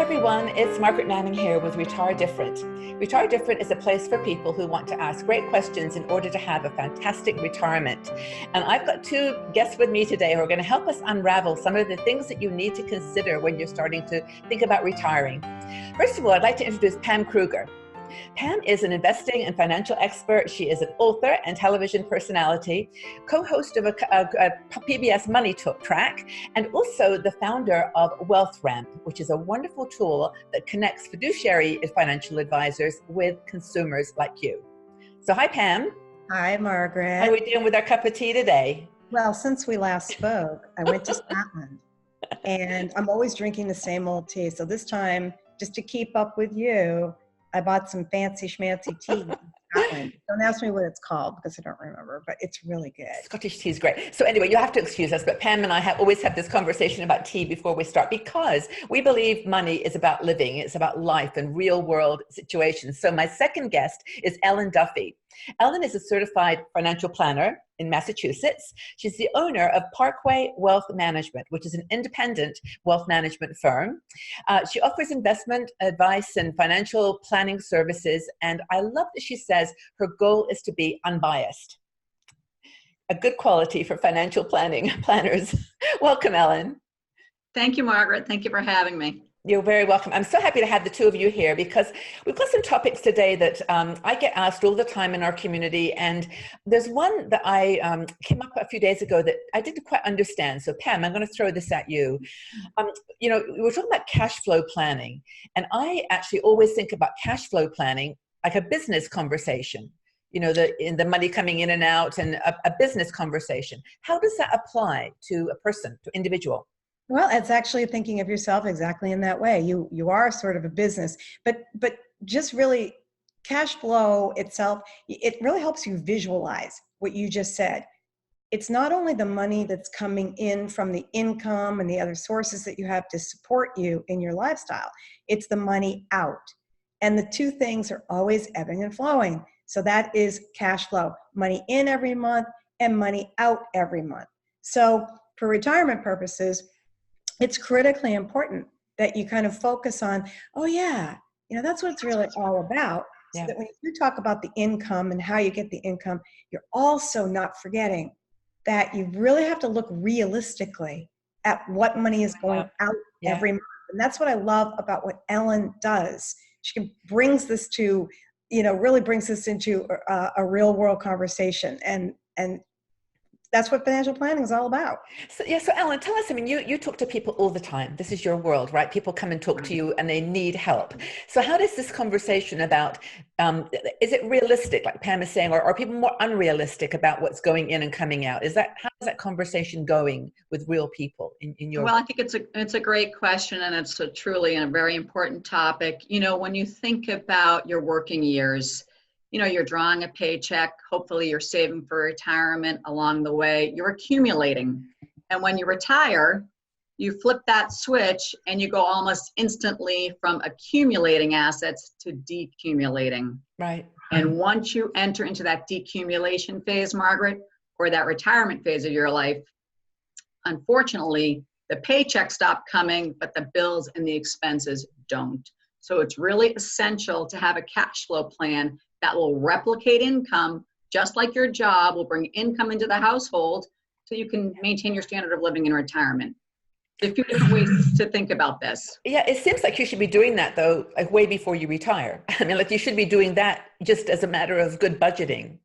everyone, it's Margaret Manning here with Retire Different. Retire Different is a place for people who want to ask great questions in order to have a fantastic retirement. And I've got two guests with me today who are going to help us unravel some of the things that you need to consider when you're starting to think about retiring. First of all, I'd like to introduce Pam Kruger. Pam is an investing and financial expert. She is an author and television personality, co-host of a PBS Money Track, and also the founder of Wealth Ramp, which is a wonderful tool that connects fiduciary financial advisors with consumers like you. So hi, Pam. Hi, Margaret. How are we doing with our cup of tea today? Well, since we last spoke, I went to Scotland, and I'm always drinking the same old tea. So this time, just to keep up with you, I bought some fancy schmancy tea in Scotland. Don't ask me what it's called because I don't remember, but it's really good. Scottish tea is great. So anyway, you'll have to excuse us, but Pam and I always have this conversation about tea before we start because we believe money is about living. It's about life and real world situations. So my second guest is Ellen Duffy. Ellen is a certified financial planner in Massachusetts. She's the owner of Parkway Wealth Management, which is an independent wealth management firm. She offers investment advice and financial planning services. And I love that she says her goal is to be unbiased. A good quality for financial planners. Welcome, Ellen. Thank you, Margaret. Thank you for having me. You're very welcome. I'm so happy to have the two of you here because we've got some topics today that I get asked all the time in our community. And there's one that I came up a few days ago that I didn't quite understand. So Pam, I'm going to throw this at you. We were talking about cash flow planning. And I actually always think about cash flow planning like a business conversation. The money coming in and out and a business conversation. How does that apply to a person, to individual? Well, it's actually thinking of yourself exactly in that way. You are sort of a business, but just really cash flow itself, it really helps you visualize what you just said. It's not only the money that's coming in from the income and the other sources that you have to support you in your lifestyle. It's the money out. And the two things are always ebbing and flowing. So that is cash flow, money in every month and money out every month. So for retirement purposes, it's critically important that you kind of focus on, oh yeah, that's what it's really all about. So that when you talk about the income and how you get the income, you're also not forgetting that you really have to look realistically at what money is going out every month. And that's what I love about what Ellen does. She brings this to, really brings this into a real world conversation. And that's what financial planning is all about. So Ellen, tell us, you talk to people all the time. This is your world, right? People come and talk to you and they need help. So how does this conversation about, is it realistic, like Pam is saying, or are people more unrealistic about what's going in and coming out? How is that conversation going with real people in your? Well, I think it's a great question, and it's truly a very important topic. When you think about your working years, you're drawing a paycheck. Hopefully you're saving for retirement along the way. You're accumulating. And when you retire, you flip that switch and you go almost instantly from accumulating assets to decumulating. Right. And once you enter into that decumulation phase, Margaret, or that retirement phase of your life, unfortunately, the paychecks stop coming, but the bills and the expenses don't. So it's really essential to have a cash flow plan that will replicate income, just like your job will bring income into the household so you can maintain your standard of living in retirement. There are a few different ways to think about this. Yeah, it seems like you should be doing that, though, like way before you retire. You should be doing that just as a matter of good budgeting.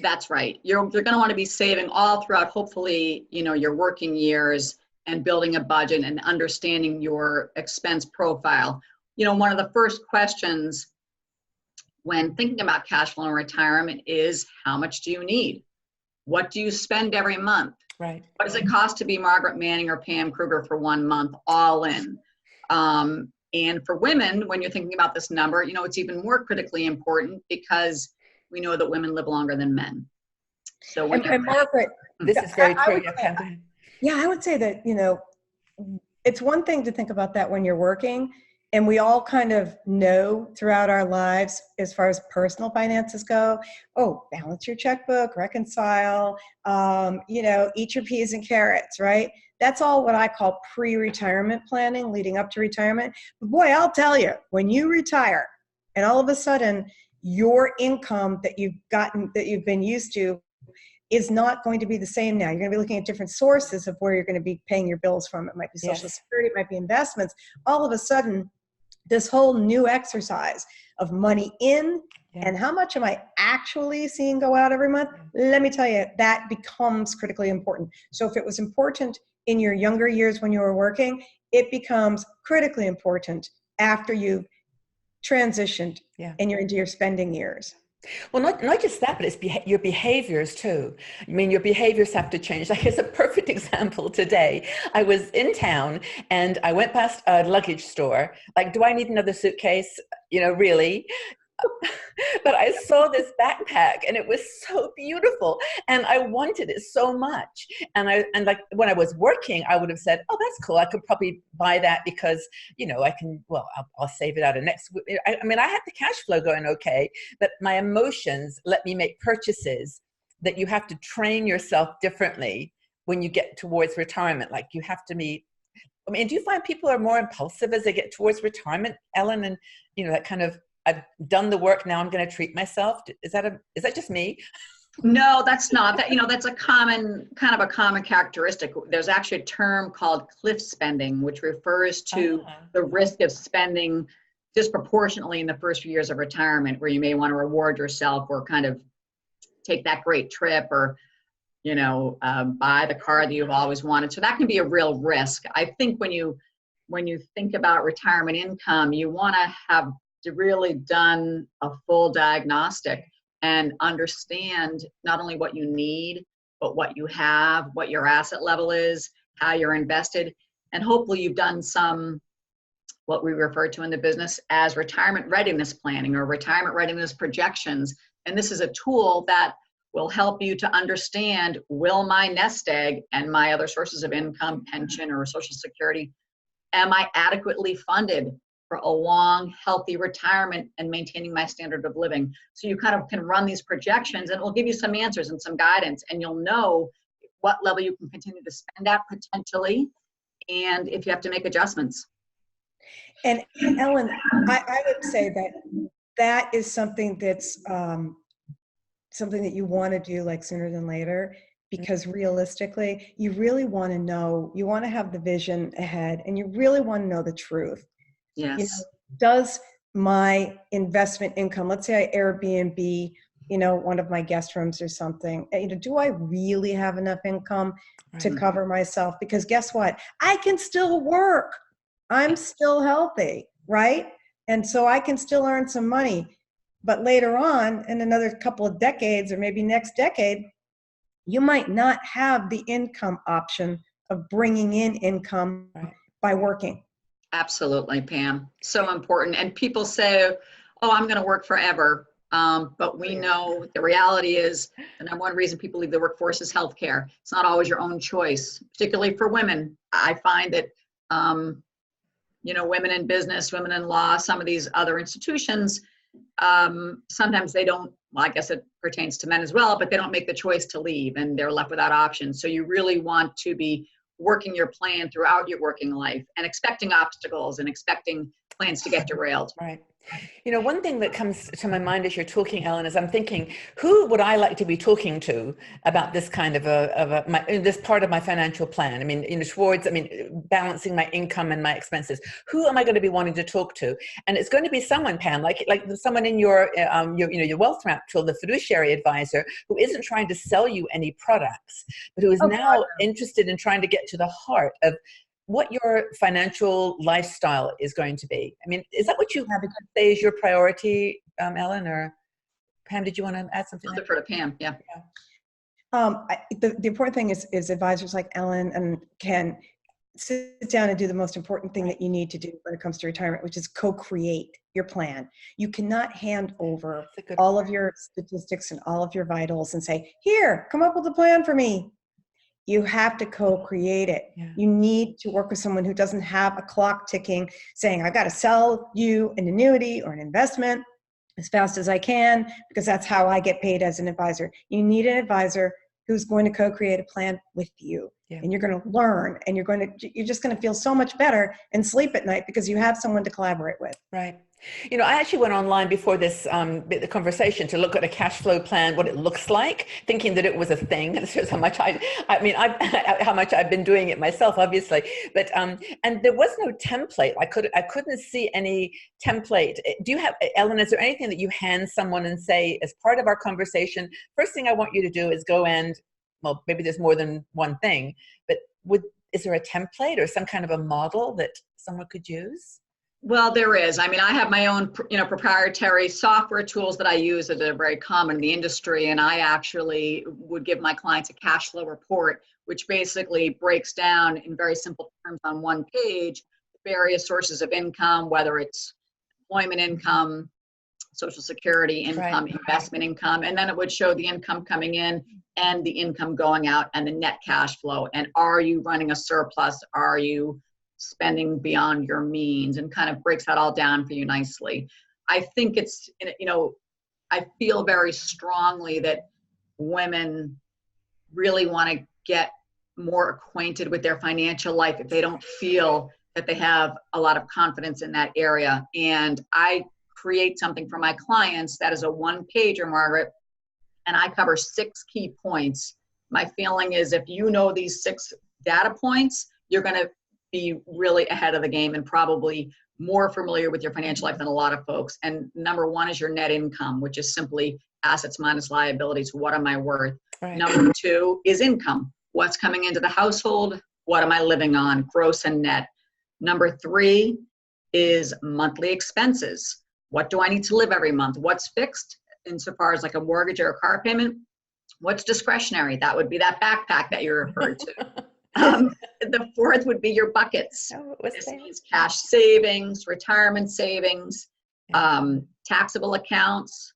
That's right. You're going to want to be saving all throughout, hopefully, your working years and building a budget and understanding your expense profile. One of the first questions when thinking about cash flow and retirement is, how much do you need? What do you spend every month? Right. What does it cost to be Margaret Manning or Pam Kruger for 1 month, all in? And for women, when you're thinking about this number, it's even more critically important because we know that women live longer than men. So when and Margaret, this is very true. I would say that, it's one thing to think about that when you're working. And we all kind of know throughout our lives, as far as personal finances go, balance your checkbook, reconcile, eat your peas and carrots, right? That's all what I call pre-retirement planning, leading up to retirement. But boy, I'll tell you, when you retire and all of a sudden your income that you've been used to is not going to be the same now. You're going to be looking at different sources of where you're going to be paying your bills from. It might be Social Security, it might be investments. All of a sudden, this whole new exercise of money in and how much am I actually seeing go out every month? Let me tell you, that becomes critically important. So if it was important in your younger years when you were working, it becomes critically important after you've transitioned and you're into your spending years. Well, not just that, but it's your behaviors too. I mean, your behaviors have to change. Like, it's a perfect example today. I was in town and I went past a luggage store. Like, do I need another suitcase? You know, really? But I saw this backpack and it was so beautiful and I wanted it so much. And like when I was working, I would have said, oh, that's cool. I could probably buy that because, you know, I can, well, I'll save it out of next week. I mean, I had the cash flow going okay, but my emotions let me make purchases that you have to train yourself differently when you get towards retirement. Like, you have to meet, I mean, do you find people are more impulsive as they get towards retirement, Ellen? And, you know, that kind of, I've done the work, now I'm going to treat myself. Is that just me? No, that's not. That, you know, that's a common characteristic. There's actually a term called cliff spending, which refers to the risk of spending disproportionately in the first few years of retirement, where you may want to reward yourself or kind of take that great trip or, you know, buy the car that you've always wanted. So that can be a real risk. I think when you think about retirement income, you want to have really done a full diagnostic and understand not only what you need, but what you have, what your asset level is, how you're invested. And hopefully you've done some, what we refer to in the business as retirement readiness planning or retirement readiness projections. And this is a tool that will help you to understand, will my nest egg and my other sources of income, pension or Social Security, am I adequately funded for a long, healthy retirement and maintaining my standard of living? So you kind of can run these projections and it will give you some answers and some guidance, and you'll know what level you can continue to spend at potentially, and if you have to make adjustments. And Ellen, I would say that is something that's something that you want to do like sooner than later, because realistically, you really want to know, you want to have the vision ahead, and you really want to know the truth. Yes. You know, does my investment income, let's say I Airbnb, you know, one of my guest rooms or something, you know, do I really have enough income to cover myself? Because guess what? I can still work. I'm still healthy, right? And so I can still earn some money. But later on, in another couple of decades or maybe next decade, you might not have the income option of bringing in income by working. Absolutely, Pam. So important. And people say, oh, I'm going to work forever. But we know the reality is the number one reason people leave the workforce is healthcare. It's not always your own choice, particularly for women. I find that, you know, women in business, women in law, some of these other institutions, sometimes they don't, well, I guess it pertains to men as well, but they don't make the choice to leave and they're left without options. So you really want to be working your plan throughout your working life and expecting obstacles and expecting plans to get derailed. Right. You know, one thing that comes to my mind as you're talking, Ellen, is I'm thinking, who would I like to be talking to about this kind of this part of my financial plan? I mean, you know, towards, balancing my income and my expenses. Who am I going to be wanting to talk to? And it's going to be someone, Pam, like someone in your wealth map tool, the fiduciary advisor, who isn't trying to sell you any products, but who is now interested in trying to get to the heart of what your financial lifestyle is going to be. I mean, is that what you say is your priority, Ellen, or Pam, did you want to add something? I'll defer to Pam, yeah. The important thing is advisors like Ellen and Ken sit down and do the most important thing that you need to do when it comes to retirement, which is co-create your plan. You cannot hand over all of your statistics and all of your vitals and say, here, come up with a plan for me. You have to co-create it. Yeah. You need to work with someone who doesn't have a clock ticking saying, I got to sell you an annuity or an investment as fast as I can because that's how I get paid as an advisor. You need an advisor who's going to co-create a plan with you. Yeah. And you're going to learn, and you're just going to feel so much better and sleep at night because you have someone to collaborate with. Right. You know, I actually went online before this the conversation to look at a cash flow plan, what it looks like, thinking that it was a thing. And this shows how much how much I've been doing it myself, obviously. But and there was no template. I couldn't see any template. Do you have, Ellen? Is there anything that you hand someone and say, as part of our conversation, first thing I want you to do is go and, well, maybe there's more than one thing, but is there a template or some kind of a model that someone could use? Well, there is. I mean, I have my own, proprietary software tools that I use that are very common in the industry. And I actually would give my clients a cash flow report, which basically breaks down in very simple terms on one page, various sources of income, whether it's employment income, Social Security income, Right. investment income, and then it would show the income coming in and the income going out and the net cash flow. And are you running a surplus? Are you spending beyond your means? And kind of breaks that all down for you nicely. I think it's, I feel very strongly that women really want to get more acquainted with their financial life if they don't feel that they have a lot of confidence in that area. And I create something for my clients that is a one-pager, Margaret, and I cover 6 key points. My feeling is if you know these 6 data points, you're going to be really ahead of the game and probably more familiar with your financial life than a lot of folks. And number 1 is your net income, which is simply assets minus liabilities. What am I worth? Right. Number 2 is income. What's coming into the household? What am I living on? Gross and net. Number 3 is monthly expenses. What do I need to live every month? What's fixed insofar as like a mortgage or a car payment? What's discretionary? That would be that backpack that you referred to. The 4th would be your buckets. This means cash savings, retirement savings, taxable accounts.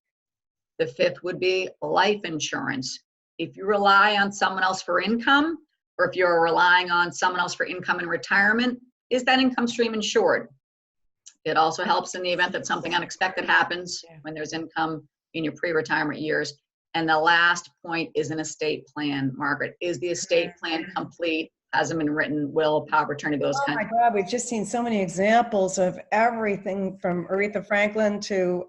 The 5th would be life insurance. If you rely on someone else for income, or if you're relying on someone else for income in retirement, is that income stream insured? It also helps in the event that something unexpected happens when there's income in your pre-retirement years. And the last point is an estate plan, Margaret. Is the estate plan complete? Hasn't been written, will, power of attorney, those kinds of things. Oh my God, we've just seen so many examples of everything from Aretha Franklin to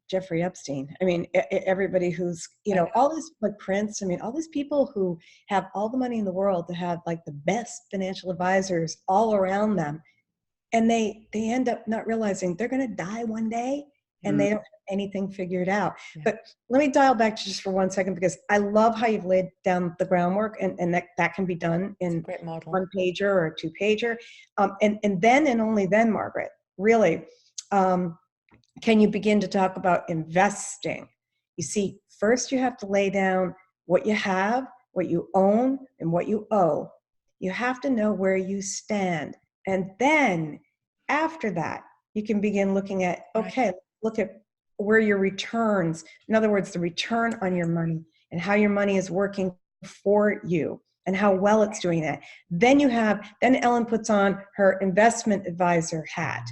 Jeffrey Epstein. I mean, everybody who's, all these, like Prince, I mean, all these people who have all the money in the world to have like the best financial advisors all around them. And they end up not realizing they're going to die one day and they don't have anything figured out. Yeah. But let me dial back just for 1 second, because I love how you've laid down the groundwork and that can be done in one pager or a 2-pager. And then and only then, Margaret, really, can you begin to talk about investing? You see, first you have to lay down what you have, what you own, and what you owe. You have to know where you stand. And then after that, you can begin looking at, okay, look at where your returns, in other words, the return on your money and how your money is working for you and how well it's doing that. Then Ellen puts on her investment advisor hat,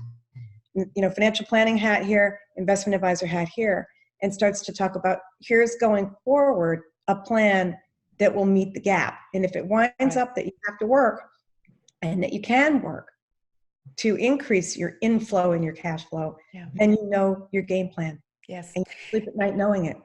financial planning hat here, investment advisor hat here, and starts to talk about, here's going forward, a plan that will meet the gap. And if it winds up that you have to work and that you can work to increase your inflow and your cash flow, then you know your game plan. Yes. And you sleep at night knowing it.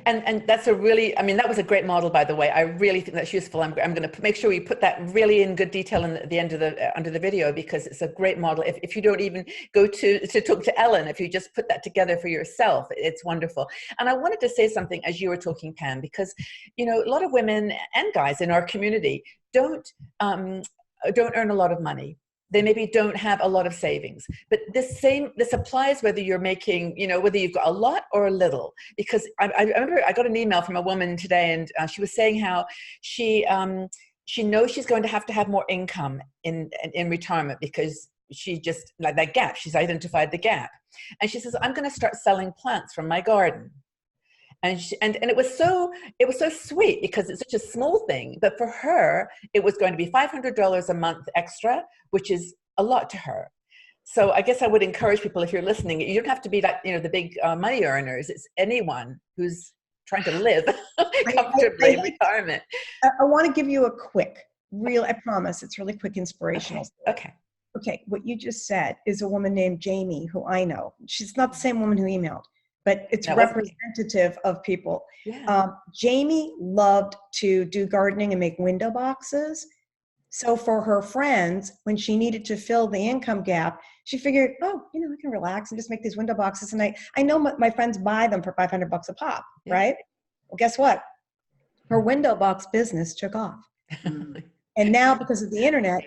And that's that was a great model, by the way. I really think that's useful. I'm going to make sure we put that really in good detail in the end of under the video, because it's a great model. If you don't even go to talk to Ellen, if you just put that together for yourself, it's wonderful. And I wanted to say something as you were talking, Pam, because, a lot of women and guys in our community don't earn a lot of money. They maybe don't have a lot of savings, but this applies whether you're making, whether you've got a lot or a little, because I remember I got an email from a woman today, and she was saying how she knows she's going to have more income in retirement, because she just, like that gap, she's identified the gap. And she says, I'm going to start selling plants from my garden. And it was so sweet, because it's such a small thing, but for her, it was going to be $500 a month extra, which is a lot to her. So I guess I would encourage people, if you're listening, you don't have to be like, the big money earners. It's anyone who's trying to live comfortably in retirement. I want to give you a quick, I promise, it's really quick, inspirational. Okay. Okay, what you just said is a woman named Jamie, who I know. She's not the same woman who emailed, but it's representative of people. Yeah. Jamie loved to do gardening and make window boxes. So for her friends, when she needed to fill the income gap, she figured, I can relax and just make these window boxes. And I know my friends buy them for $500 a pop, right? Well, guess what? Her window box business took off. And now, because of the internet,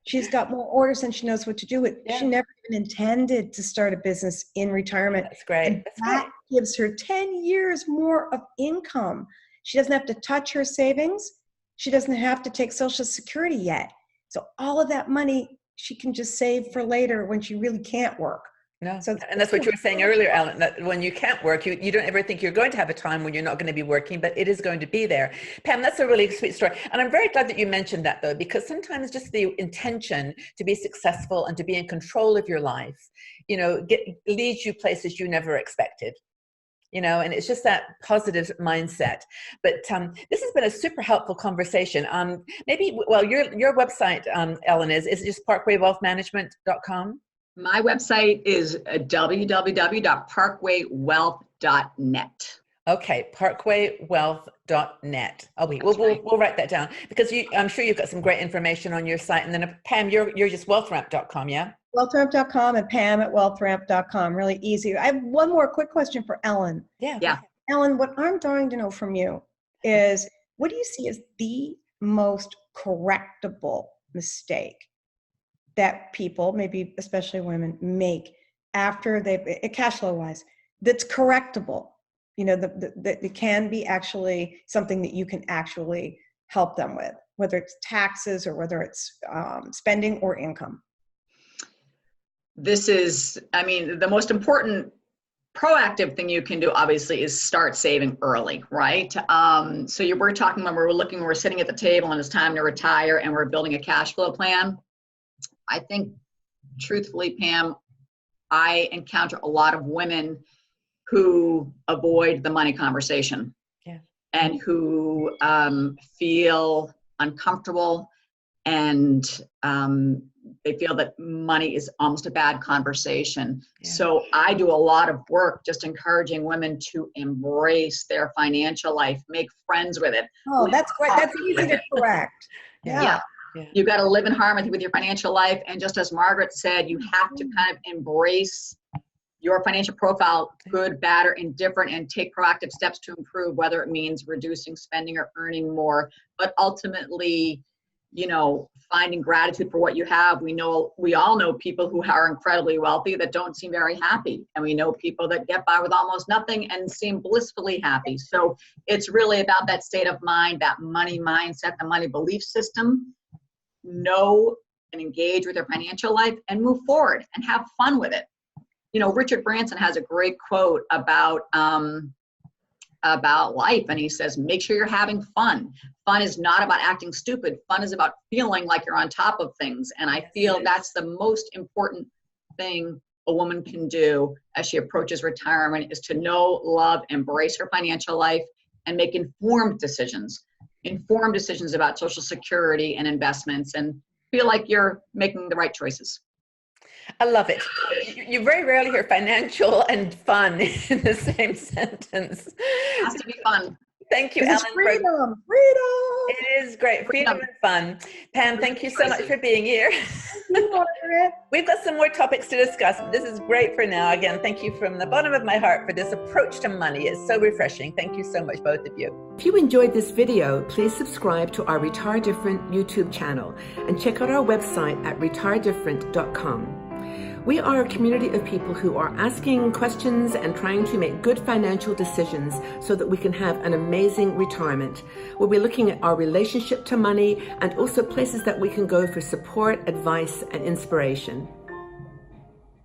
she's got more orders than she knows what to do with. She never even intended to start a business in retirement. That's great. And that gives her 10 years more of income. She doesn't have to touch her savings. She doesn't have to take Social Security yet. So all of that money she can just save for later when she really can't work. No, and that's what you were saying earlier, Ellen, that when you can't work, you don't ever think you're going to have a time when you're not going to be working, but it is going to be there. Pam, that's a really sweet story. And I'm very glad that you mentioned that, though, because sometimes just the intention to be successful and to be in control of your life, leads you places you never expected. And it's just that positive mindset. But this has been a super helpful conversation. Your website, Ellen, is it just parkwaywealthmanagement.com? My website is www.parkwaywealth.net. Okay, parkwaywealth.net. We'll write that down, because I'm sure you've got some great information on your site. And then Pam, you're just wealthramp.com, yeah? Wealthramp.com and Pam at wealthramp.com. Really easy. I have one more quick question for Ellen. Yeah. Ellen, what I'm dying to know from you is, what do you see as the most correctable mistake that people, maybe especially women, make after cash flow wise, that's correctable? That it can be actually something that you can actually help them with, whether it's taxes or whether it's spending or income. This is, the most important proactive thing you can do, obviously, is start saving early, right? So we're talking when we're sitting at the table and it's time to retire and we're building a cash flow plan. I think, truthfully, Pam, I encounter a lot of women who avoid the money conversation and who feel uncomfortable, and they feel that money is almost a bad conversation. So I do a lot of work just encouraging women to embrace their financial life, make friends with it. Oh, that's great. That's easy to correct. Yeah. You've got to live in harmony with your financial life. And just as Margaret said, you have to kind of embrace your financial profile, good, bad, or indifferent, and take proactive steps to improve, whether it means reducing spending or earning more. But ultimately, finding gratitude for what you have. We all know people who are incredibly wealthy that don't seem very happy. And we know people that get by with almost nothing and seem blissfully happy. So it's really about that state of mind, that money mindset, the money belief system. Know and engage with their financial life and move forward and have fun with it. Richard Branson has a great quote about life, and he says, make sure you're having fun. Fun is not about acting stupid. Fun is about feeling like you're on top of things. And I feel that's the most important thing a woman can do as she approaches retirement, is to know, love, embrace her financial life and make informed decisions about Social Security and investments, and feel like you're making the right choices. I love it. You very rarely hear financial and fun in the same sentence. It has to be fun. Thank you, Ellen. Freedom. It is great. Freedom and fun. Pam, thank you so much for being here. We've got some more topics to discuss. This is great for now. Again, thank you from the bottom of my heart for this approach to money. It's so refreshing. Thank you so much, both of you. If you enjoyed this video, please subscribe to our Retire Different YouTube channel and check out our website at retiredifferent.com. We are a community of people who are asking questions and trying to make good financial decisions so that we can have an amazing retirement. We'll be looking at our relationship to money and also places that we can go for support, advice, and inspiration.